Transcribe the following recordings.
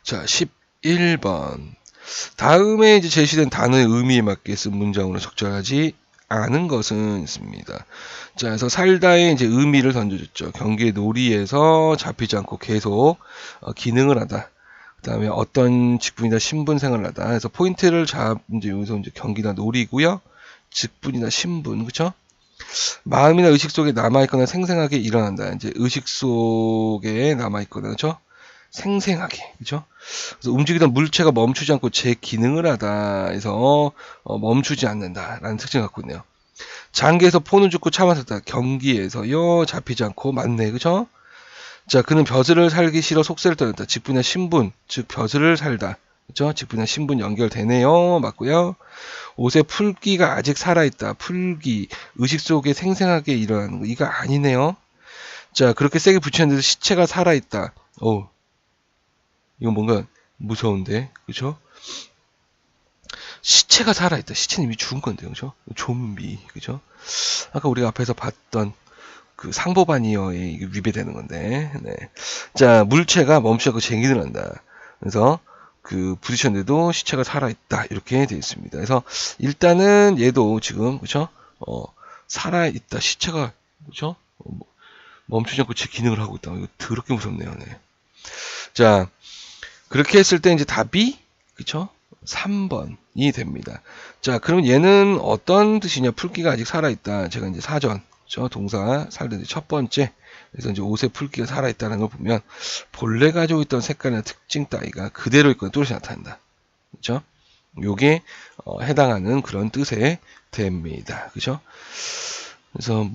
자, 11번. 다음에 이제 제시된 단어의 의미에 맞게 쓴 문장으로 적절하지 않은 것은 있습니다. 자, 그래서 살다의 이제 의미를 던져줬죠. 경기의 놀이에서 잡히지 않고 계속 기능을 하다. 그 다음에 어떤 직분이나 신분 생활을 하다. 그래서 포인트를 이제 여기서 이제 경기나 놀이고요. 직분이나 신분, 그쵸? 마음이나 의식 속에 남아있거나 생생하게 일어난다. 이제 의식 속에 남아있거나, 그쵸? 생생하게, 그죠? 그래서 움직이던 물체가 멈추지 않고 제 기능을 하다 해서 멈추지 않는다라는 특징을 갖고 있네요. 장기에서 포는 죽고 참았었다. 경기에서요 잡히지 않고 맞네, 그죠? 자, 그는 벼슬을 살기 싫어 속세를 떠났다. 직분이나 신분, 즉 벼슬을 살다, 그죠? 직분이나 신분 연결되네요, 맞고요. 옷에 풀기가 아직 살아있다. 풀기, 의식 속에 생생하게 일어나는 거, 이거 아니네요. 자, 그렇게 세게 붙였는데도 시체가 살아있다. 이건 뭔가 무서운데, 그죠? 시체가 살아있다. 시체는 이미 죽은 건데요, 그죠? 좀비, 그죠? 아까 우리가 앞에서 봤던 그 상보바니어에 위배되는 건데, 네. 자, 물체가 멈추고 쟁기를 한다. 그래서 그 부딪혔는데도 시체가 살아있다. 이렇게 되어 있습니다. 그래서 일단은 얘도 지금, 그죠? 살아있다. 시체가, 그죠? 멈추지 않고 제 기능을 하고 있다. 이거 더럽게 무섭네요, 네. 자, 그렇게 했을 때 이제 답이, 그쵸? 3번이 됩니다. 자, 그럼 얘는 어떤 뜻이냐? 풀기가 아직 살아있다. 제가 이제 사전, 그쵸? 동사 살던 첫 번째. 그래서 이제 옷에 풀기가 살아있다는 걸 보면 본래 가지고 있던 색깔이나 특징 따위가 그대로 있거나 또렷이 나타난다. 그쵸? 요게 해당하는 그런 뜻에 됩니다. 그쵸? 그래서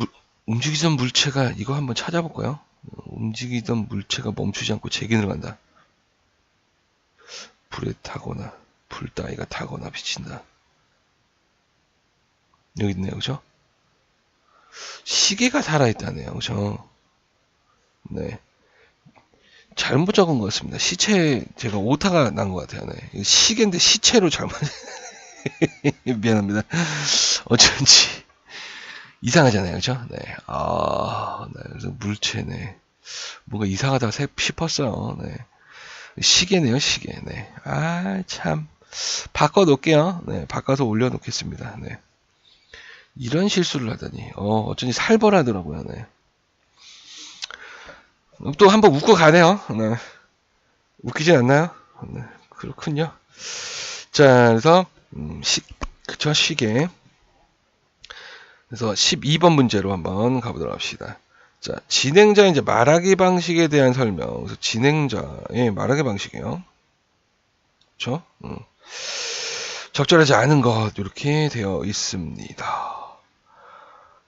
움직이던 물체가 이거 한번 찾아볼까요? 움직이던 물체가 멈추지 않고 재기능을 한다. 불에 타거나 불 따위가 타거나 비친다. 여기 있네요, 그죠? 시계가 살아있다네요, 그죠? 네, 잘못 적은 것 같습니다. 시체 제가 오타가 난 것 같아요. 네, 시계인데 시체로 잘못 미안합니다. 어쩐지 이상하잖아요, 그죠? 네, 네, 그래서 물체네, 뭔가 이상하다 싶었어요. 네, 시계네요, 시계. 네, 참. 바꿔 놓을게요. 네, 바꿔서 올려놓겠습니다. 네. 이런 실수를 하다니. 어쩐지 살벌하더라고요. 네. 또 한번 웃고 가네요. 네. 웃기진 않나요? 네. 그렇군요. 자, 그래서 그쵸, 시계. 그래서 12번 문제로 한번 가보도록 합시다. 자, 진행자 이제 말하기 방식에 대한 설명. 그래서 진행자의 말하기 방식이요. 그쵸? 적절하지 않은 것 이렇게 되어 있습니다.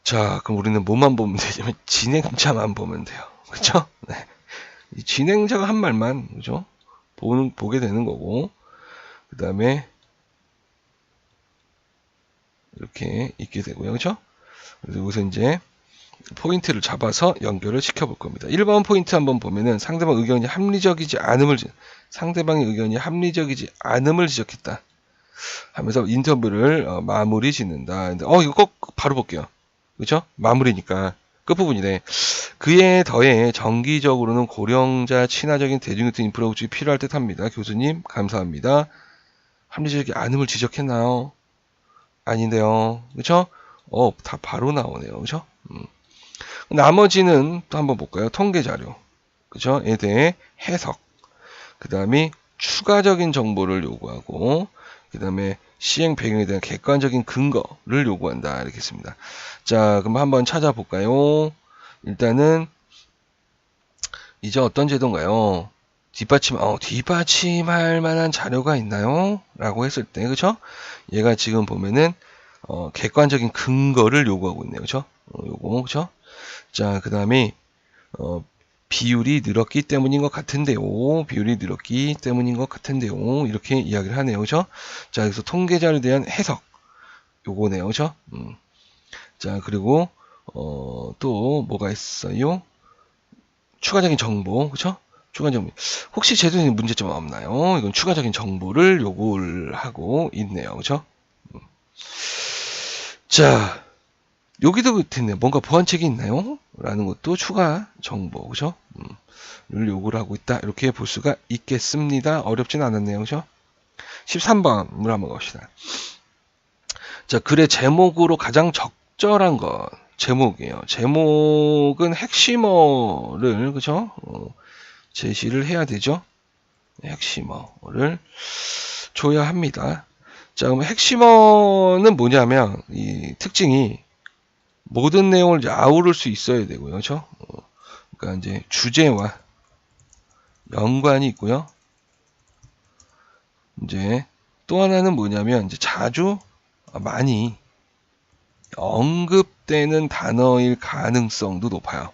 자, 그럼 우리는 뭐만 보면 되냐면 진행자만 보면 돼요. 그쵸? 네. 이 진행자가 한 말만, 그죠? 보게 되는 거고, 그 다음에 이렇게 있게 되고요. 그죠? 그래서 여기서 이제 포인트를 잡아서 연결을 시켜볼 겁니다. 1번 포인트 한번 보면은 상대방의 의견이 합리적이지 않음을 지적했다 하면서 인터뷰를 마무리 짓는다. 근데 이거 꼭 바로 볼게요. 그죠? 마무리니까 끝부분이네. 그에 더해 정기적으로는 고령자 친화적인 대중교통 인프라 구축이 필요할 듯 합니다. 교수님 감사합니다. 합리적이지 않음을 지적했나요? 아닌데요. 그쵸? 다 바로 나오네요. 그쵸? 나머지는 또 한번 볼까요? 통계 자료. 그쵸? 에 대해 해석. 그 다음에 추가적인 정보를 요구하고, 그 다음에 시행 배경에 대한 객관적인 근거를 요구한다. 이렇게 했습니다. 자, 그럼 한번 찾아볼까요? 일단은, 이제 어떤 제도인가요? 뒷받침할 만한 자료가 있나요? 라고 했을 때, 그쵸? 얘가 지금 보면은, 객관적인 근거를 요구하고 있네요. 그쵸? 요거, 그쵸? 자, 그 다음에, 비율이 늘었기 때문인 것 같은데요. 비율이 늘었기 때문인 것 같은데요. 이렇게 이야기를 하네요. 그죠? 자, 그래서 통계자료에 대한 해석. 요거네요. 그죠? 자, 그리고, 또, 뭐가 있어요? 추가적인 정보. 그죠? 추가적인 정보. 혹시 제도에 문제점 없나요? 이건 추가적인 정보를 요구를 하고 있네요. 그죠? 자, 여기도 됐네요. 뭔가 보완책이 있나요? 라는 것도 추가 정보, 그죠? 를 요구를 하고 있다. 이렇게 볼 수가 있겠습니다. 어렵진 않았네요. 그죠? 13번으로 한번 갑시다. 자, 글의 제목으로 가장 적절한 것. 제목이에요. 제목은 핵심어를, 그죠? 제시를 해야 되죠. 핵심어를 줘야 합니다. 자, 그럼 핵심어는 뭐냐면, 이 특징이 모든 내용을 이제 아우를 수 있어야 되고요. 그렇죠? 그러니까 이제 주제와 연관이 있고요. 이제 또 하나는 뭐냐면 이제 자주 많이 언급되는 단어일 가능성도 높아요.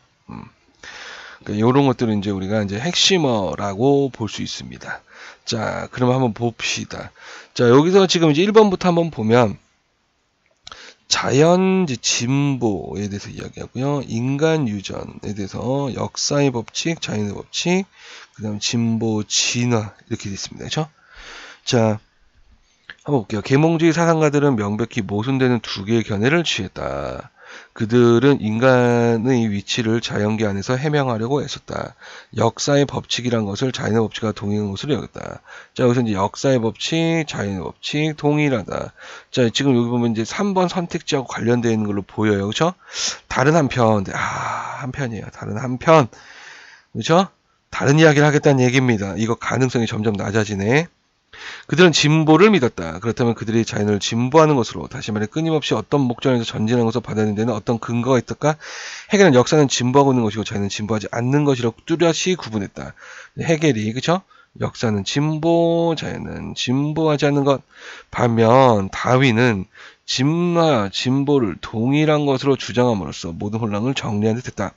그러니까 이런 것들은 이제 우리가 이제 핵심어라고 볼 수 있습니다. 자, 그럼 한번 봅시다. 자, 여기서 지금 이제 1번부터 한번 보면 자연 진보에 대해서 이야기하고요. 인간 유전에 대해서 역사의 법칙, 자연의 법칙, 그 다음 진보, 진화 이렇게 되어 있습니다. 그렇죠? 자, 한번 볼게요. 계몽주의 사상가들은 명백히 모순되는 두 개의 견해를 취했다. 그들은 인간의 위치를 자연계 안에서 해명하려고 애썼다. 역사의 법칙이란 것을 자연의 법칙과 동일한 것으로 여겼다. 자, 여기서 이제 역사의 법칙, 자연의 법칙, 동일하다. 자, 지금 여기 보면 이제 3번 선택지하고 관련되어 있는 걸로 보여요. 그쵸? 다른 한편, 한편이에요. 다른 한편. 그쵸? 다른 이야기를 하겠다는 얘기입니다. 이거 가능성이 점점 낮아지네. 그들은 진보를 믿었다. 그렇다면 그들이 자연을 진보하는 것으로, 다시 말해 끊임없이 어떤 목적에서 전진하는 것으로 받아들이는 데는 어떤 근거가 있을까? 해겔은 역사는 진보하고 있는 것이고 자연은 진보하지 않는 것이라고 뚜렷이 구분했다. 해겔이, 그쵸? 역사는 진보, 자연은 진보하지 않는 것. 반면 다윈은 진화, 진보를 동일한 것으로 주장함으로써 모든 혼란을 정리한 듯 했다.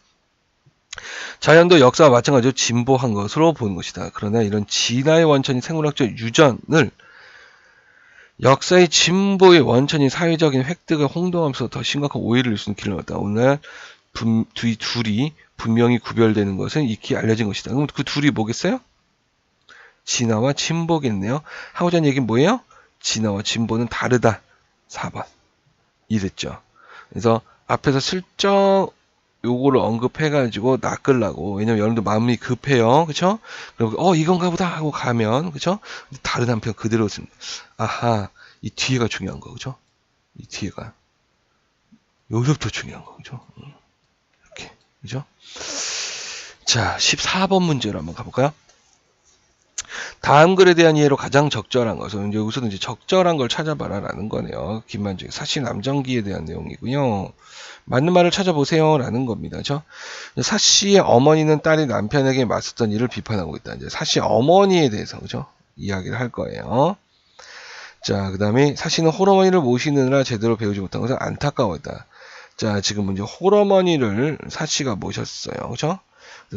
자연도 역사와 마찬가지로 진보한 것으로 보는 것이다. 그러나 이런 진화의 원천이 생물학적 유전을 역사의 진보의 원천인 사회적인 획득을 홍동하면서 더 심각한 오해를 일 수 있는 길을 얻다. 오늘 둘이 분명히 구별되는 것은 익히 알려진 것이다. 그럼 그 둘이 뭐겠어요? 진화와 진보겠네요. 하고자 하는 얘기는 뭐예요? 진화와 진보는 다르다. 4번. 이랬죠. 그래서 앞에서 슬쩍 요거를 언급해가지고 낚으려고. 왜냐면 여러분들 마음이 급해요. 그쵸? 그리고 이건가 보다 하고 가면, 그쵸? 다른 한편 그대로 씁니다. 아하, 이 뒤에가 중요한 거, 그죠? 이 뒤에가. 여기서부터 중요한 거, 그죠? 이렇게, 그죠? 자, 14번 문제로 한번 가볼까요? 다음 글에 대한 이해로 가장 적절한 것은 이제 여기서는 이제 적절한 걸 찾아봐라라는 거네요. 김만중의 사시 남정기에 대한 내용이고요. 맞는 말을 찾아보세요라는 겁니다. 그렇죠? 사시의 어머니는 딸이 남편에게 맞섰던 일을 비판하고 있다. 이제 사시 어머니에 대해서 그죠? 이야기를 할 거예요. 자, 그다음에 사시는 홀어머니를 모시느라 제대로 배우지 못한 것은 안타까웠다. 자, 지금 이제 홀어머니를 사시가 모셨어요. 그렇죠?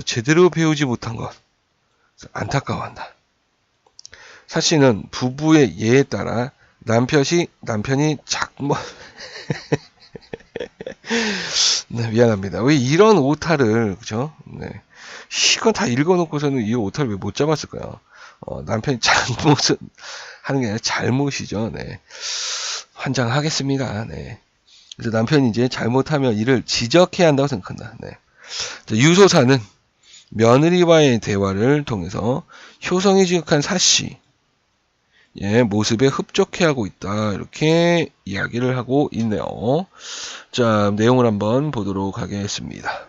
제대로 배우지 못한 것 안타까워한다. 사시는 부부의 예에 따라 남편이 네, 미안합니다. 왜 이런 오타를, 그죠? 네. 이건 다 읽어놓고서는 이 오타를 왜 못 잡았을까요? 남편이 잘못은 하는 게 아니라 잘못이죠. 네. 환장하겠습니다. 네. 그래서 남편이 이제 잘못하면 이를 지적해야 한다고 생각한다. 네. 유소사는 며느리와의 대화를 통해서 효성이 지극한 사씨, 모습에 흡족해하고 있다. 이렇게 이야기를 하고 있네요. 자, 내용을 한번 보도록 하겠습니다.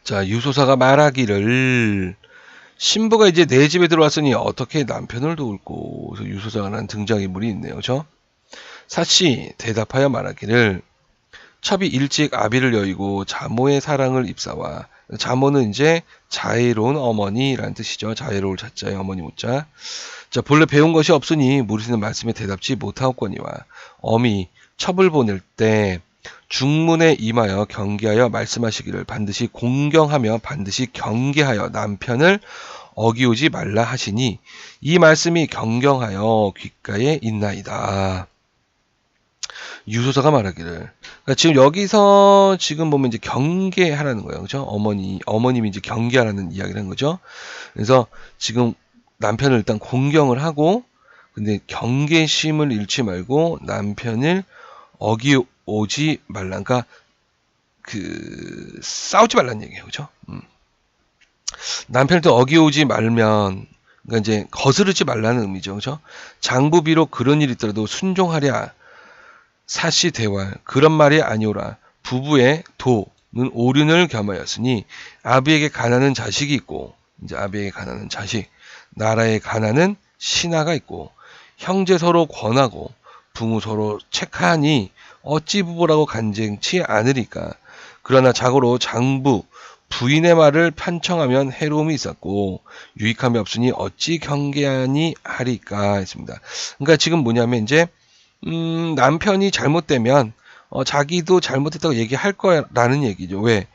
자, 유소사가 말하기를 신부가 이제 내 집에 들어왔으니 어떻게 남편을 도울꼬. 그래서 유소사가 한 등장인물이 있네요. 그죠? 사씨 대답하여 말하기를 첩이 일찍 아비를 여의고 자모의 사랑을 입사와 자모는 이제 자애로운 어머니라는 뜻이죠. 자애로울 자자에 어머니 못자. 자, 본래 배운 것이 없으니 물으시는 말씀에 대답지 못하옵거니와 어미 첩을 보낼 때 중문에 임하여 경계하여 말씀하시기를 반드시 공경하며 반드시 경계하여 남편을 어기오지 말라 하시니 이 말씀이 경경하여 귓가에 있나이다. 유소사가 말하기를. 그러니까 지금 여기서 지금 보면 이제 경계하라는 거예요. 그죠? 어머님이 이제 경계하라는 이야기를 한 거죠. 그래서 지금 남편을 일단 공경을 하고, 근데 경계심을 잃지 말고 남편을 오지 말란, 그러니까 싸우지 말란 얘기예요. 그죠? 남편한테 어기오지 말면, 그러니까 이제 거스르지 말라는 의미죠. 그죠? 장부 비록 그런 일이 있더라도 순종하랴. 사시 대활. 그런 말이 아니오라. 부부의 도는 오륜을 겸하였으니 아비에게 가난한 자식이 있고, 이제 아비에게 가난한 자식, 나라에 가난한 신하가 있고, 형제 서로 권하고 부모 서로 책하니 어찌 부부라고 간쟁치 않으리까. 그러나 자고로 장부 부인의 말을 편청하면 해로움이 있었고 유익함이 없으니 어찌 경계하니 하리까 했습니다. 그러니까 지금 뭐냐면 이제 남편이 잘못되면 자기도 잘못했다고 얘기할 거라는 얘기죠. 왜?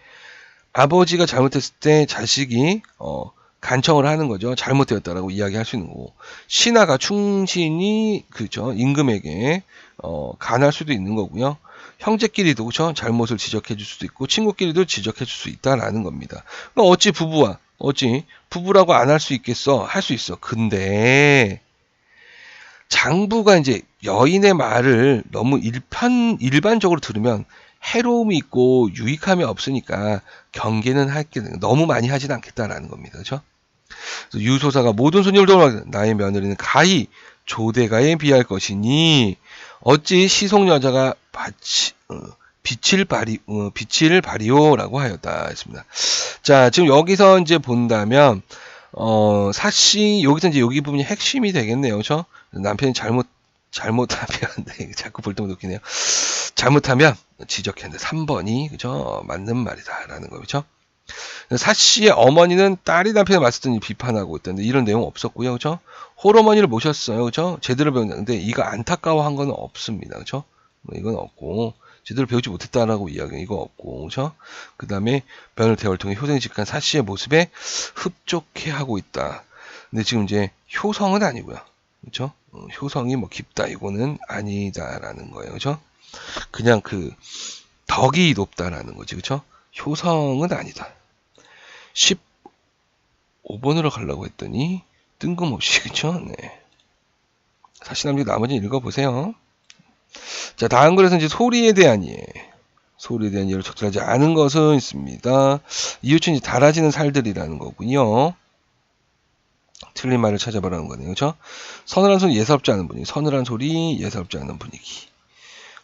아버지가 잘못했을 때 자식이 간청을 하는 거죠. 잘못되었다라고 이야기할 수 있는 거고, 신하가 충신이 그죠 임금에게 간할 수도 있는 거고요. 형제끼리도 그죠 잘못을 지적해 줄 수도 있고 친구끼리도 지적해 줄 수 있다라는 겁니다. 그러니까 어찌 부부라고 안 할 수 있겠어? 할 수 있어. 근데 장부가 이제 여인의 말을 너무 일반적으로 들으면 해로움이 있고 유익함이 없으니까 경계는 할게 너무 많이 하진 않겠다라는 겁니다. 그렇죠? 유소사가 모든 손님을 도와 나의 며느리는 가히 조대가에 비할 것이니 어찌 시속 여자가 빛을 발이오라고 하였다 했습니다. 자, 지금 여기서 이제 본다면 사시 여기서 이제 여기 부분이 핵심이 되겠네요. 그렇죠? 남편이 잘못하면 네, 자꾸 볼 때마다 웃기네요. 잘못하면 지적했는데 3번이 그죠? 맞는 말이다라는 거죠. 사씨의 어머니는 딸이 남편을 맞섰더니 비판하고 있던데 이런 내용 없었고요. 그죠? 홀어머니를 모셨어요. 그죠? 제대로 배웠는데 이거 안타까워한 건 없습니다. 그죠? 이건 없고 제대로 배우지 못했다라고 이야기 이거 없고 그죠? 그 다음에 변을 대화를 통해 효성이 직한 사씨의 모습에 흡족해 하고 있다. 근데 지금 이제 효성은 아니고요. 그죠? 효성이 뭐 깊다 이거는 아니다라는 거예요. 그죠? 그냥 덕이 높다라는 거지. 그죠? 효성은 아니다. 15번으로 가려고 했더니 뜬금없이 그쵸? 네. 사실 나머지 읽어보세요. 자, 다음 글에서 이제 소리에 대한 예. 소리에 대한 예를 적절하지 않은 것은 있습니다. 이웃은 이제 달아지는 살들이라는 거군요. 틀린 말을 찾아보라는 거네요. 그죠? 서늘한 소리 예사롭지 않은 분위기. 서늘한 소리 예사롭지 않은 분위기.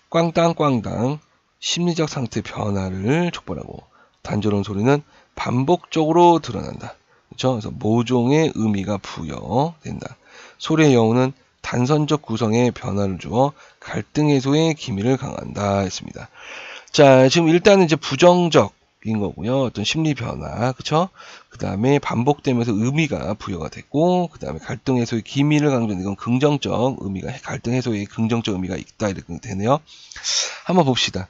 꽝땅꽝땅 심리적 상태 변화를 촉발하고 단조로운 소리는 반복적으로 드러난다. 그렇죠? 그래서 모종의 의미가 부여된다. 소리의 여우는 단선적 구성에 변화를 주어 갈등 해소의 기미를 강한다 했습니다. 자, 지금 일단은 이제 부정적인 거고요. 어떤 심리 변화, 그렇죠? 그 다음에 반복되면서 의미가 부여가 됐고, 그 다음에 갈등 해소의 기미를 강조하는 이건 긍정적 의미가 갈등 해소의 긍정적 의미가 있다 이렇게 되네요. 한번 봅시다.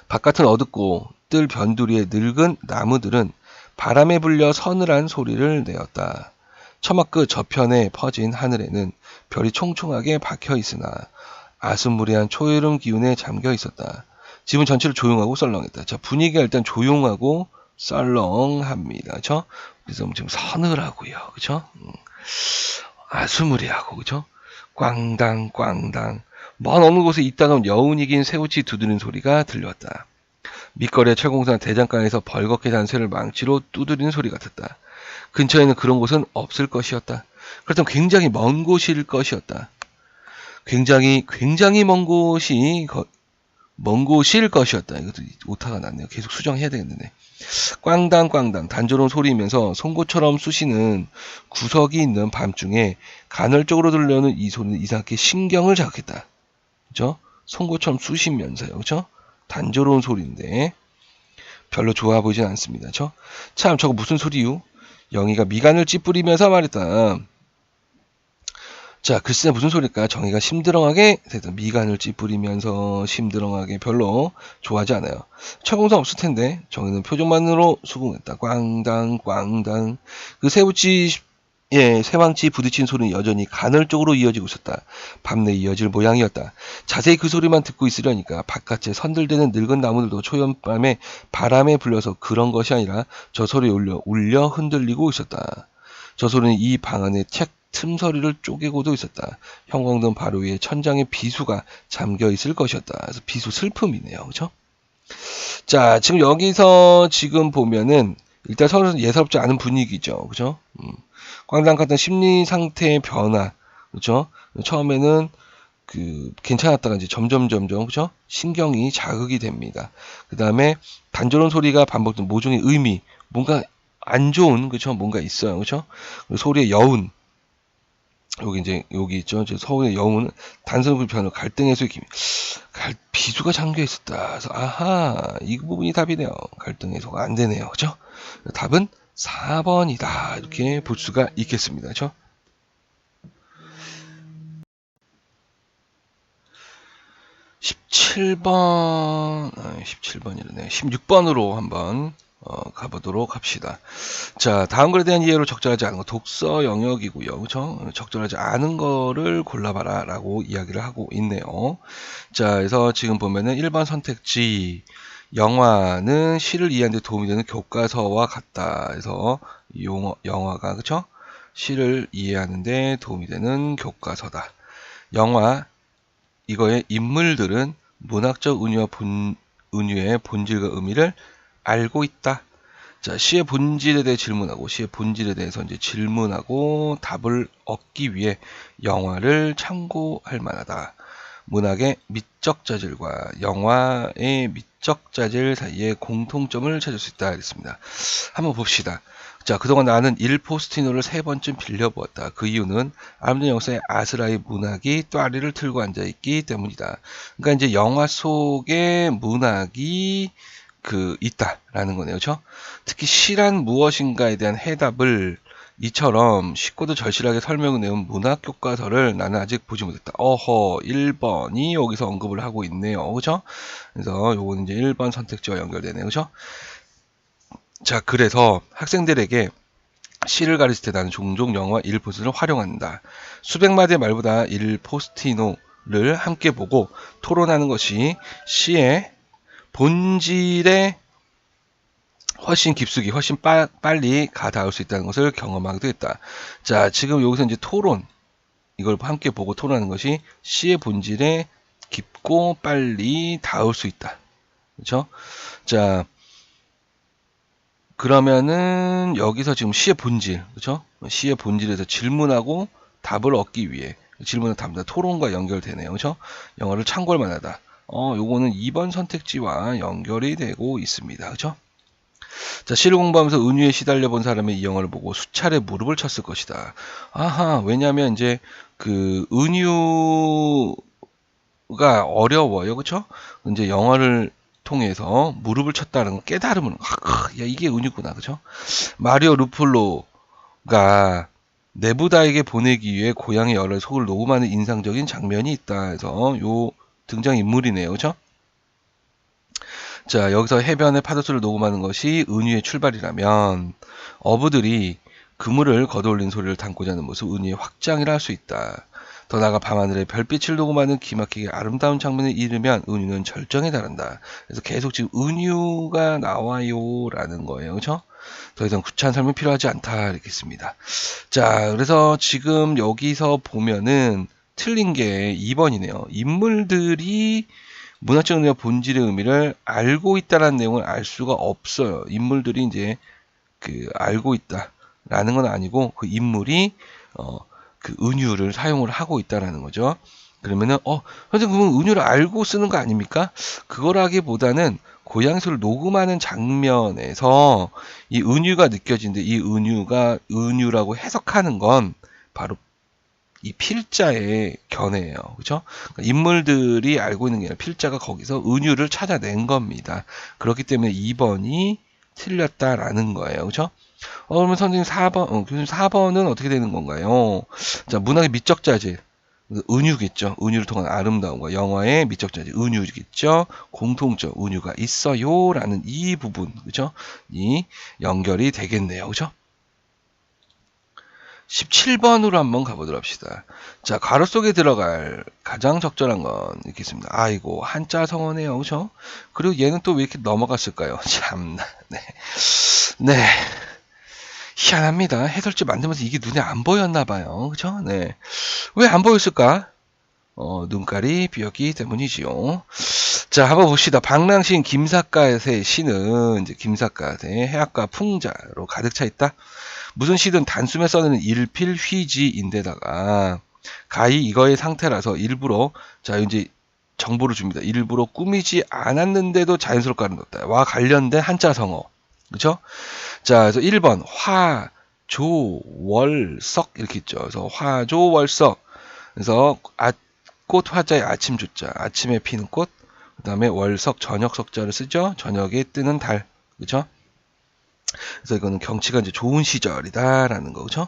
바깥은 어둡고 뜰 변두리의 늙은 나무들은 바람에 불려 서늘한 소리를 내었다. 처막 끝 저편에 퍼진 하늘에는 별이 총총하게 박혀 있으나 아스무리한 초여름 기운에 잠겨 있었다. 집은 전체를 조용하고 썰렁했다. 자, 분위기가 일단 조용하고 썰렁합니다. 그쵸? 그래서 지금 서늘하고요. 그쵸? 아스무리하고, 그쵸? 꽝당꽝당. 먼 어느 곳에 있다가 여운이긴 새우치 두드리는 소리가 들렸다. 밑거리의 철공산 대장간에서 벌겋게 단 쇠를 망치로 두드리는 소리 같았다. 근처에는 그런 곳은 없을 것이었다. 그렇다면 굉장히 먼 곳일 것이었다. 굉장히 먼 곳일 것이었다. 이것도 오타가 났네요. 계속 수정해야 되겠는데. 꽝당꽝당 단조로운 소리이면서 송곳처럼 쑤시는 구석이 있는 밤중에 간헐적으로 들려오는 이 소리는 이상하게 신경을 자극했다. 그죠? 송곳처럼 쑤시면서요. 그죠? 단조로운 소리인데 별로 좋아 보이진 않습니다. 그죠? 참 저거 무슨 소리유? 영희가 미간을 찌푸리면서 말했다. 자, 글쎄 무슨 소리일까? 정의가 심드렁하게 미간을 찌푸리면서 심드렁하게 별로 좋아하지 않아요. 철공사 없을 텐데 정의는 표정만으로 수긍했다. 꽝당 꽝당. 그 새방치 부딪힌 소리는 여전히 간헐적으로 이어지고 있었다. 밤내 이어질 모양이었다. 자세히 그 소리만 듣고 있으려니까 바깥에 선들대는 늙은 나무들도 초연밤에 바람에 불려서 그런 것이 아니라 저 소리에 울려 흔들리고 있었다. 저 소리는 이 방 안에 책 틈서리를 쪼개고도 있었다. 형광등 바로 위에 천장에 비수가 잠겨 있을 것이었다. 그래서 비수 슬픔이네요. 그죠? 자, 지금 여기서 지금 보면은 일단 서로 예사롭지 않은 분위기죠. 그죠? 꽝당 같은 심리 상태의 변화. 그죠? 처음에는 괜찮았다가 이제 점점, 그죠? 신경이 자극이 됩니다. 그 다음에 단조로운 소리가 반복된 모종의 의미. 뭔가 안 좋은, 그죠? 뭔가 있어요. 그죠? 소리의 여운. 여기 있죠. 서울의 여운은 단순 변화, 갈등의 소리, 비수가 잠겨 있었다. 그래서, 아하, 이 부분이 답이네요. 갈등 해소가 안 되네요. 그죠? 답은 4번이다. 이렇게 볼 수가 있겠습니다. 그죠? 17번, 17번이라네. 16번으로 한번 가보도록 합시다. 자, 다음 글에 대한 이해로 적절하지 않은 거 독서 영역이고요. 그렇죠? 적절하지 않은 거를 골라봐라 라고 이야기를 하고 있네요. 자, 그래서 지금 보면은 1번 선택지 영화는 시를 이해하는 데 도움이 되는 교과서와 같다. 그래서 영화가 그렇죠? 시를 이해하는 데 도움이 되는 교과서다. 영화 이거의 인물들은 문학적 은유의 본질과 의미를 알고 있다. 자, 시의 본질에 대해 질문하고 시의 본질에 대해서 이제 질문하고 답을 얻기 위해 영화를 참고할 만하다. 문학의 미적 자질과 영화의 미적 자질 사이의 공통점을 찾을 수 있다. 그랬습니다. 한번 봅시다. 자, 그동안 나는 1포스티노를 3번쯤 빌려보았다. 그 이유는 아름다운 역사의 아스라의 문학이 또아리를 틀고 앉아있기 때문이다. 그러니까 이제 영화 속에 문학이 있다라는 거네요. 그렇죠? 특히 시란 무엇인가에 대한 해답을 이처럼 쉽고도 절실하게 설명을 내온 문학 교과서를 나는 아직 보지 못했다. 어허, 1번이 여기서 언급을 하고 있네요. 그죠? 그래서 요거는 이제 1번 선택지와 연결되네요. 그죠? 자, 그래서 학생들에게 시를 가르칠 때 나는 종종 영화 1포스트를 활용한다. 수백 마디의 말보다 1포스티노를 함께 보고 토론하는 것이 시의 본질에 훨씬 깊숙이, 훨씬 빨리 닿을 수 있다는 것을 경험하게 되겠다. 자, 지금 여기서 이제 토론, 이걸 함께 보고 토론하는 것이 시의 본질에 깊고 빨리 닿을 수 있다. 그렇죠? 자, 그러면은 여기서 지금 시의 본질, 그렇죠? 시의 본질에서 질문하고 답을 얻기 위해 질문과 답, 토론과 연결되네요. 그렇죠? 영어를 참고할 만하다. 요거는 2번 선택지와 연결이 되고 있습니다. 그렇죠? 자, 시를 공부하면서 은유에 시달려 본 사람의 이 영화를 보고 수차례 무릎을 쳤을 것이다. 아하, 왜냐면 이제 은유가 어려워요. 그쵸? 이제 영화를 통해서 무릎을 쳤다는 거 깨달음을, 야, 이게 은유구나. 그쵸? 마리오 루폴로가 네부다에게 보내기 위해 고향의 열을 속을 녹음하는 인상적인 장면이 있다 해서 요 등장인물이네요. 그쵸? 자, 여기서 해변의 파도소리를 녹음하는 것이 은유의 출발이라면 어부들이 그물을 걷어올린 소리를 담고자 하는 모습 은유의 확장이라 할 수 있다. 더 나아가 밤하늘에 별빛을 녹음하는 기막히게 아름다운 장면에 이르면 은유는 절정에 달한다. 그래서 계속 지금 은유가 나와요라는 거예요. 그렇죠? 더 이상 구차한 설명이 필요하지 않다 이렇게 씁니다. 자, 그래서 지금 여기서 보면은 틀린 게 2번이네요. 인물들이 문화적 의미와 본질의 의미를 알고 있다라는 내용을 알 수가 없어요. 인물들이 이제 알고 있다라는 건 아니고 그 인물이 은유를 사용을 하고 있다라는 거죠. 그러면은 선생님 그러면 은유를 알고 쓰는 거 아닙니까? 그거라기보다는 고양이소를 녹음하는 장면에서 이 은유가 느껴지는데 이 은유가 은유라고 해석하는 건 바로 이 필자의 견해예요. 그렇죠? 그러니까 인물들이 알고 있는 게 아니라 필자가 거기서 은유를 찾아낸 겁니다. 그렇기 때문에 2번이 틀렸다라는 거예요. 그렇죠? 그러면 선생님 4번, 교수님 4번은 어떻게 되는 건가요? 자, 문학의 미적 자질. 은유겠죠. 은유를 통한 아름다움과 영화의 미적 자질, 은유겠죠. 공통점, 은유가 있어요라는 이 부분, 그렇죠? 이 연결이 되겠네요. 그렇죠? 17번으로 한번 가보도록 합시다. 자, 괄호 속에 들어갈 가장 적절한 건 이렇게 있습니다. 아이고, 한자 성어네요. 그죠? 그리고 얘는 또 왜 이렇게 넘어갔을까요? 참나. 네. 네. 희한합니다. 해설지 만들면서 이게 눈에 안 보였나 봐요. 그죠? 네. 왜 안 보였을까? 눈깔이 비었기 때문이지요. 자, 한번 봅시다. 방랑시인 김삿갓의 시는 이제 김삿갓의 해악과 풍자로 가득 차 있다. 무슨 시든 단숨에 써내는 일필휘지인데다가 가히 이거의 상태라서 일부러 자 이제 정보를 줍니다. 일부러 꾸미지 않았는데도 자연스럽게 아름답다. 와 관련된 한자 성어. 그렇죠? 자, 그래서 1번 화, 조, 월, 석 이렇게 있죠. 그래서 화, 조, 월, 석. 그래서 꽃 화자의 아침 조자, 아침에 피는 꽃. 그다음에 월석, 저녁 석자를 쓰죠. 저녁에 뜨는 달. 그렇죠? 그래서 이거는 경치가 이제 좋은 시절이다라는 거죠.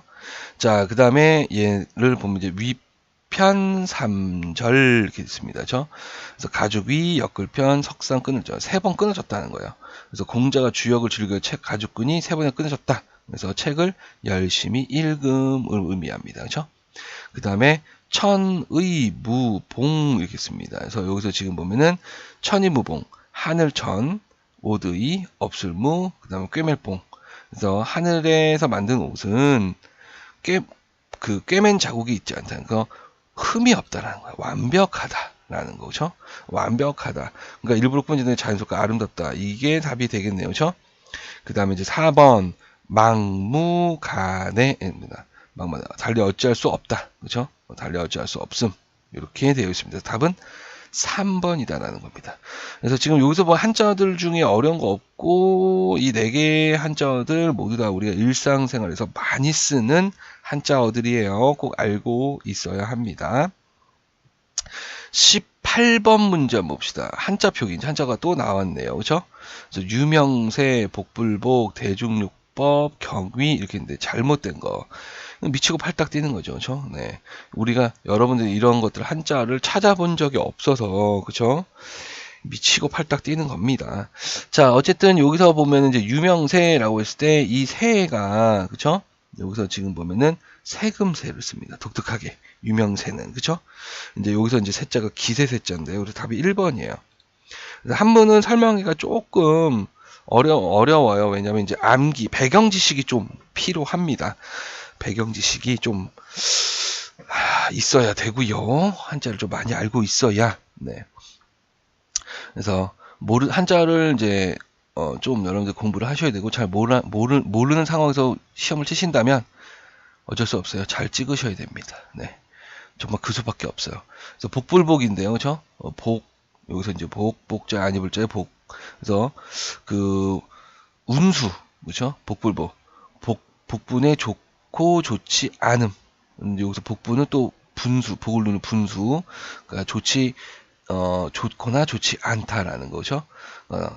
자, 그다음에 얘를 보면 이제 위편 3절 이렇게 있습니다. 그렇죠? 그래서 가죽 위 엮을편 석상 끊어져 3번 끊어졌다는 거예요. 그래서 공자가 주역을 즐겨 책 가죽끈이 3번에 끊어졌다. 그래서 책을 열심히 읽음을 의미합니다. 그렇죠? 그다음에 천의무봉 이렇게 씁니다. 그래서 여기서 지금 보면은 천의무봉, 하늘천, 오드의, 업술무, 그다음에 꿰멜봉. 그래서 하늘에서 만든 옷은 꿰맨 자국이 있지 않다는 거, 흠이 없다라는 거야. 완벽하다라는 거죠. 완벽하다. 그러니까 일부러 꾸며지는 자연스럽고 아름답다. 이게 답이 되겠네요. 그렇죠? 그다음에 이제 4번 망무가내입니다. 달리 어찌할 수 없다. 그렇죠? 달리 어찌할 수 없음. 이렇게 되어 있습니다. 답은 3번이다라는 겁니다. 그래서 지금 여기서 뭐 한자어들 중에 어려운 거 없고 이 4개의 한자어들 모두 다 우리가 일상생활에서 많이 쓰는 한자어들이에요. 꼭 알고 있어야 합니다. 18번 문제 한번 봅시다. 한자 표기, 한자가 또 나왔네요. 그렇죠? 그래서 유명세, 복불복, 대중요법, 경위 이렇게 있는데 잘못된 거. 미치고 팔딱 뛰는 거죠. 그렇죠? 네. 우리가 여러분들이 이런 것들 한자를 찾아본 적이 없어서 그렇죠? 미치고 팔딱 뛰는 겁니다. 자, 어쨌든 여기서 보면 이제 유명세라고 했을 때 이 세가 그렇죠? 여기서 지금 보면은 세금세를 씁니다. 독특하게 유명세는 그렇죠? 이제 여기서 이제 세자가 기세세자인데요. 그래서 답이 1번이에요. 한문은 설명하기가 조금 어려워요. 왜냐하면 이제 암기 배경 지식이 좀 필요합니다. 배경 지식이 좀 있어야 되고요. 한자를 좀 많이 알고 있어야. 네. 그래서 한자를 이제 좀 여러분들 공부를 하셔야 되고 잘 모르는 상황에서 시험을 치신다면 어쩔 수 없어요. 잘 찍으셔야 됩니다. 네. 정말 그 수밖에 없어요. 그래서 복불복인데요. 그렇죠? 복 여기서 이제 복자 안 입을 자의 복. 그래서 그 운수 그렇죠? 복불복. 복분에 좋고 좋지 않음. 여기서 복분은 또 분수, 복을 누는 분수. 그러니까 좋거나 좋지 않다라는 거죠.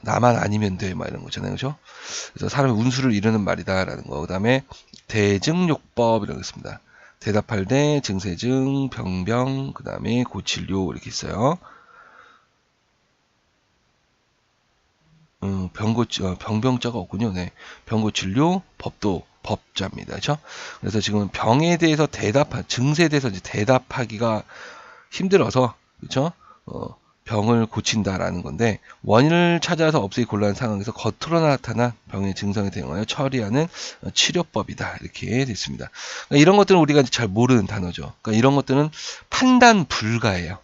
나만 아니면 돼, 막 이런 거잖아요, 그죠? 그래서 사람의 운수를 이루는 말이다라는 거. 그다음에 대증요법 이런 거 있습니다. 대답할 때 증세증, 병병, 그다음에 고칠요 이렇게 있어요. 병병자가 없군요. 네, 병고칠요, 법도 법자입니다, 그렇죠? 그래서 지금 병에 대해서 증세에 대해서 이제 대답하기가 힘들어서, 그렇죠? 병을 고친다라는 건데 원인을 찾아서 없애기 곤란한 상황에서 겉으로 나타난 병의 증상에 대응하여 처리하는 치료법이다 이렇게 됐습니다. 그러니까 이런 것들은 우리가 잘 모르는 단어죠. 그러니까 이런 것들은 판단 불가예요.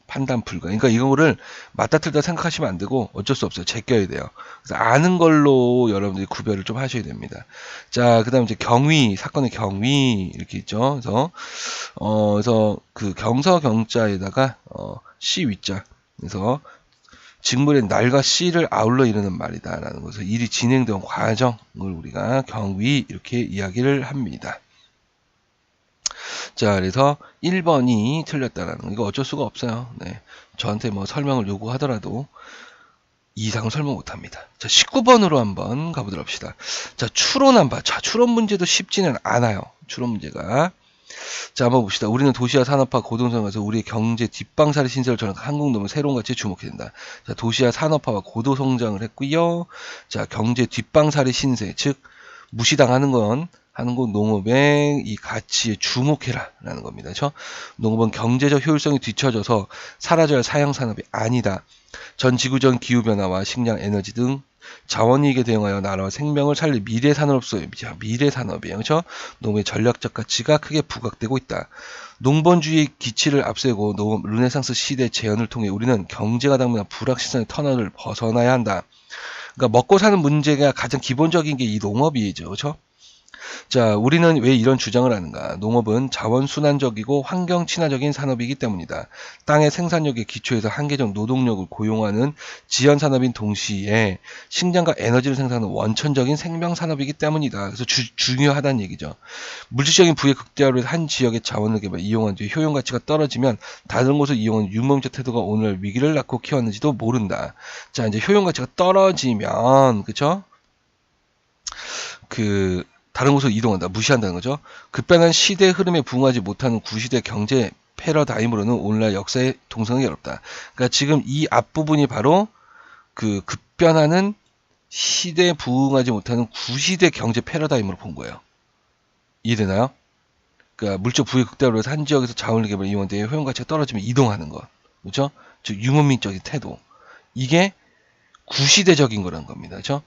판단 불가. 그러니까 이거를 맞다 틀다 생각하시면 안 되고 어쩔 수 없어요. 제껴야 돼요. 그래서 아는 걸로 여러분들이 구별을 좀 하셔야 됩니다. 자, 그다음 이제 경위, 사건의 경위 이렇게 있죠. 그래서 그 경서 경자에다가 시 위자. 그래서 직물의 날과 시를 아울러 이르는 말이다라는 것을 일이 진행된 과정을 우리가 경위 이렇게 이야기를 합니다. 자, 그래서 1번이 틀렸다라는 거. 이거 어쩔 수가 없어요. 네. 저한테 뭐 설명을 요구하더라도 이상 설명 못합니다. 자, 19번으로 한번 가보도록 합시다. 자, 추론한바. 자, 추론 문제도 쉽지는 않아요. 추론 문제가. 자, 한번 봅시다. 우리는 도시화 산업화 고도성에서 우리의 경제 뒷방살이 신세를 전한 한국 놈은 새로운 가치에 주목해야 된다. 자, 도시화 산업화와 고도성장을 했고요. 자, 경제 뒷방살이 신세, 즉 무시당하는 건 한국 농업의 이 가치에 주목해라 라는 겁니다. 그렇죠? 농업은 경제적 효율성이 뒤처져서 사라져야 할 사양 산업이 아니다. 전 지구적 기후변화와 식량 에너지 등 자원이익에 대응하여 나라와 생명을 살릴 미래 산업으로서의 미래 산업이에요. 그렇죠? 농업의 전략적 가치가 크게 부각되고 있다. 농번주의 기치를 앞세우고 농업 르네상스 시대 재현을 통해 우리는 경제가 당면한 불확실성의 터널을 벗어나야 한다. 그러니까 먹고 사는 문제가 가장 기본적인 게 이 농업이죠. 그렇죠? 자, 우리는 왜 이런 주장을 하는가? 농업은 자원순환적이고 환경친화적인 산업이기 때문이다. 땅의 생산력의 기초에서 한계적 노동력을 고용하는 지연산업인 동시에 식량과 에너지를 생산하는 원천적인 생명산업이기 때문이다. 그래서 중요하다는 얘기죠. 물질적인 부의 극대화로 해서 한 지역의 자원을 이용한 뒤에 효용가치가 떨어지면 다른 곳을 이용한 유목민적 태도가 오늘 위기를 낳고 키웠는지도 모른다. 자, 이제 효용가치가 떨어지면, 그쵸? 다른 곳으로 이동한다. 무시한다는 거죠. 급변한 시대 흐름에 부응하지 못하는 구시대 경제 패러다임으로는 오늘날 역사의 동성이 어렵다. 그러니까 지금 이 앞부분이 바로 그 급변하는 시대에 부응하지 못하는 구시대 경제 패러다임으로 본 거예요. 이해되나요? 그러니까 물적 부의 극대화로 해서 한 지역에서 자원을 개발 이용한 뒤에 효용가치가 떨어지면 이동하는 것. 그렇죠? 즉 유목민적인 태도. 이게 구시대적인 거라는 겁니다. 그렇죠?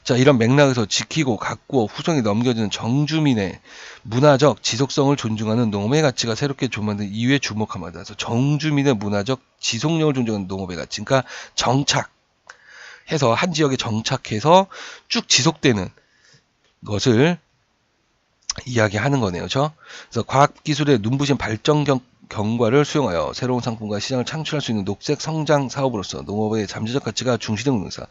자, 이런 맥락에서 지키고 가꾸어 후손에 넘겨지는 정주민의 문화적 지속성을 존중하는 농업의 가치가 새롭게 조만든 이유에 주목함을 따라서 정주민의 문화적 지속력을 존중하는 농업의 가치, 그러니까 정착해서 한 지역에 정착해서 쭉 지속되는 것을 이야기하는 거네요. 그렇죠? 그래서 과학기술의 눈부신 발전 경과를 수용하여 새로운 상품과 시장을 창출할 수 있는 녹색 성장 사업으로서 농업의 잠재적 가치가 중시되고 있는 것이다.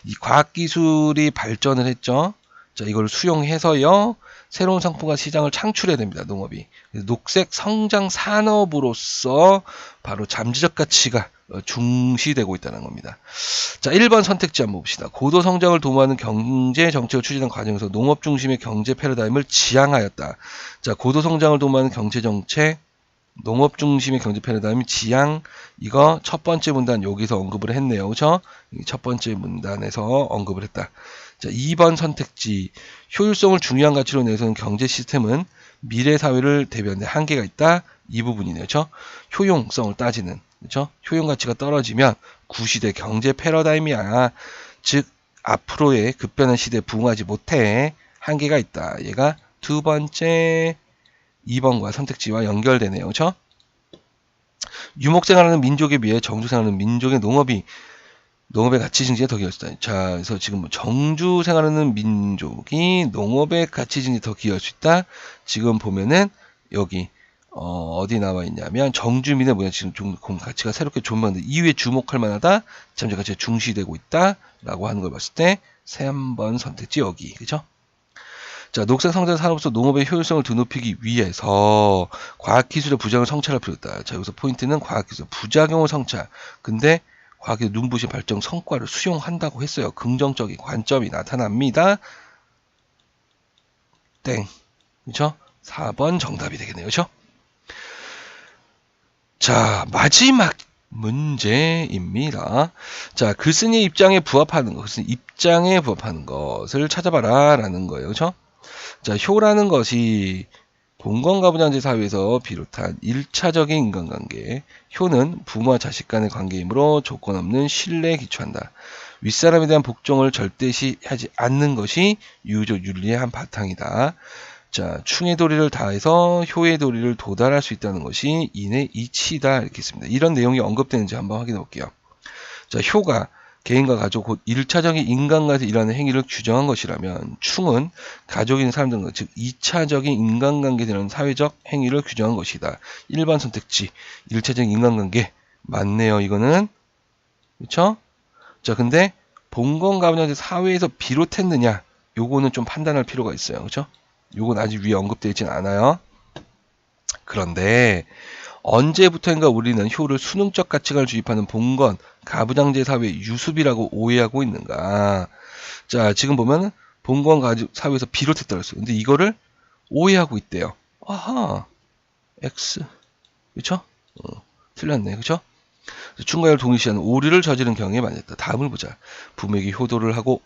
이 과학기술이 발전을 했죠. 자, 이걸 수용해서요. 새로운 상품과 시장을 창출해야 됩니다. 농업이. 녹색 성장 산업으로서 바로 잠재적 가치가 중시되고 있다는 겁니다. 자, 1번 선택지 한번 봅시다. 고도 성장을 도모하는 경제 정책을 추진한 과정에서 농업 중심의 경제 패러다임을 지향하였다. 자, 고도 성장을 도모하는 경제 정책, 농업 중심의 경제 패러다임 지향, 이거 첫 번째 문단 여기서 언급을 했네요. 그렇죠? 첫 번째 문단에서 언급을 했다. 자, 2번 선택지. 효율성을 중요한 가치로 내세우는 경제 시스템은 미래 사회를 대변하는 한계가 있다. 이 부분이네요. 그렇죠? 효용성을 따지는. 그렇죠? 효용 가치가 떨어지면 구시대 경제 패러다임이야. 즉 앞으로의 급변한 시대에 부응하지 못해 한계가 있다. 얘가 두 번째 2번과 선택지와 연결되네요. 그렇죠? 유목생활하는 민족에 비해 정주생활하는 민족의 농업의 가치 증진에 더 기여할 수 있다. 자, 그래서 지금 정주 생활하는 민족이 농업의 가치 증진에 더 기여할 수 있다. 지금 보면은 여기 어디 나와 있냐면 정주민의 문화 지금 가치가 새롭게 조명된 이후에 주목할 만하다. 잠재 가치가 중시되고 있다라고 하는 걸 봤을 때 3번 선택지 여기, 그죠? 자, 녹색 성장 산업으로서 농업의 효율성을 드높이기 위해서 과학기술의 부작용을 성찰할 필요가 있다. 자, 여기서 포인트는 과학기술 부작용을 성찰. 근데 과학의 눈부신 발전 성과를 수용한다고 했어요. 긍정적인 관점이 나타납니다. 땡. 그렇죠? 4번 정답이 되겠네요. 그렇죠? 자, 마지막 문제입니다. 자, 글쓴이의 입장에 부합하는 것, 글쓴이 입장에 부합하는 것을 찾아봐라 라는 거예요. 그렇죠? 자, 효라는 것이 봉건가부장제 사회에서 비롯한 1차적인 인간관계. 효는 부모와 자식 간의 관계이므로 조건 없는 신뢰에 기초한다. 윗사람에 대한 복종을 절대시하지 않는 것이 유효적 윤리의 한 바탕이다. 자, 충의 도리를 다해서 효의 도리를 도달할 수 있다는 것이 인의 이치다. 이렇게 있습니다. 이런 내용이 언급되는지 한번 확인해 볼게요. 자, 효가 개인과 가족, 곧 1차적인 인간관계에서 일하는 행위를 규정한 것이라면 충은 가족이 있는 사람들, 즉 2차적인 인간관계에서 일하는 사회적 행위를 규정한 것이다. 1번 선택지 1차적인 인간관계 맞네요. 이거는 그렇죠? 자, 근데 봉건가부장제 사회에서 비롯했느냐, 요거는 좀 판단할 필요가 있어요. 그렇죠? 요건 아직 위에 언급되어 있진 않아요. 그런데 언제부터인가 우리는 효를 수능적 가치관을 주입하는 봉건, 가부장제 사회의 유습이라고 오해하고 있는가. 자, 지금 보면 봉건 가족 사회에서 비롯했다고 했어요. 근데 이거를 오해하고 있대요. 아하, X. 그쵸? 틀렸네. 그쵸? 충과를 동일시하는 오류를 저지른 경우에 많았다. 다음을 보자. 부모에게 효도를 하고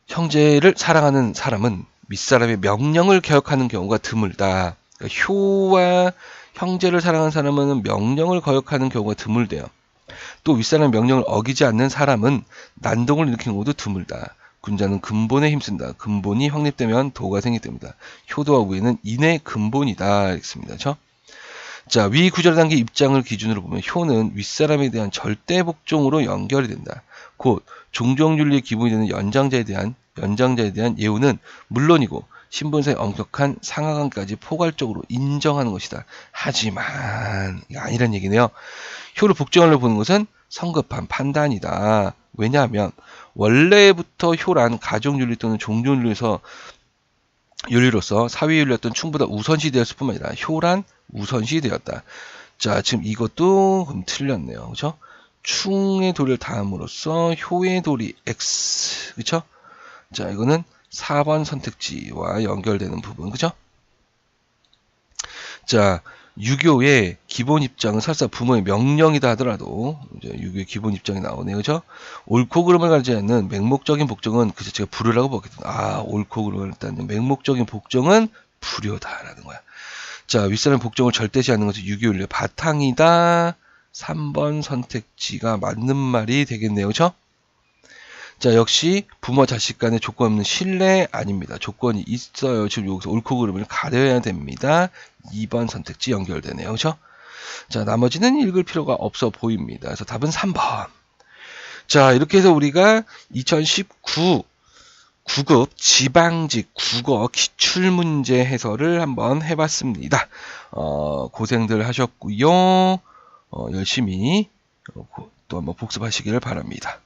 형제를 사랑하는 사람은 윗사람의 명령을 거역하는 경우가 드물다. 그러니까 효와 형제를 사랑하는 사람은 명령을 거역하는 경우가 드물대요. 또 윗사람의 명령을 어기지 않는 사람은 난동을 일으키는 것도 드물다. 군자는 근본에 힘쓴다. 근본이 확립되면 도가 생기기 때문이다. 효도와 우애는 인의 근본이다. 이렇습니다. 그렇죠? 자, 위 구절에 담긴 입장을 기준으로 보면 효는 윗사람에 대한 절대 복종으로 연결이 된다. 곧 종정윤리의 기본이 되는 연장자에 대한 예우는 물론이고 신분사의 엄격한 상하관까지 포괄적으로 인정하는 것이다. 하지만 이게 아니란 얘기네요. 효를 복종하려고 보는 것은 성급한 판단이다. 왜냐하면 원래부터 효란 가족윤리 또는 윤리로서 사회윤리였던 충보다 우선시되었을 뿐만 아니라 효란 우선시되었다. 자, 지금 이것도 그럼 틀렸네요. 그죠? 충의 도리를 다함으로써 효의 도리 X. 그쵸? 자, 이거는 4번 선택지와 연결되는 부분. 그죠? 자, 유교의 기본 입장은 설사 부모의 명령이다 하더라도 이제 유교의 기본 입장이 나오네요. 그죠? 옳고 그름을 가지지 않는 맹목적인 복종은 그 자체가 불효라고 보겠다. 아, 옳고 그름을 따는 맹목적인 복종은 불효다라는 거야. 자, 윗사람 복종을 절대시 하는 것은 유교윤리의 바탕이다. 3번 선택지가 맞는 말이 되겠네요. 그죠? 자, 역시 부모 자식 간의 조건 없는 신뢰 아닙니다. 조건이 있어요. 지금 여기서 옳고 그름을 가려야 됩니다. 2번 선택지 연결되네요. 그죠? 자, 나머지는 읽을 필요가 없어 보입니다. 그래서 답은 3번. 자, 이렇게 해서 우리가 2019 9급 지방직 국어 기출문제 해설을 한번 해봤습니다. 고생들 하셨고요. 열심히 또 한번 복습하시기를 바랍니다.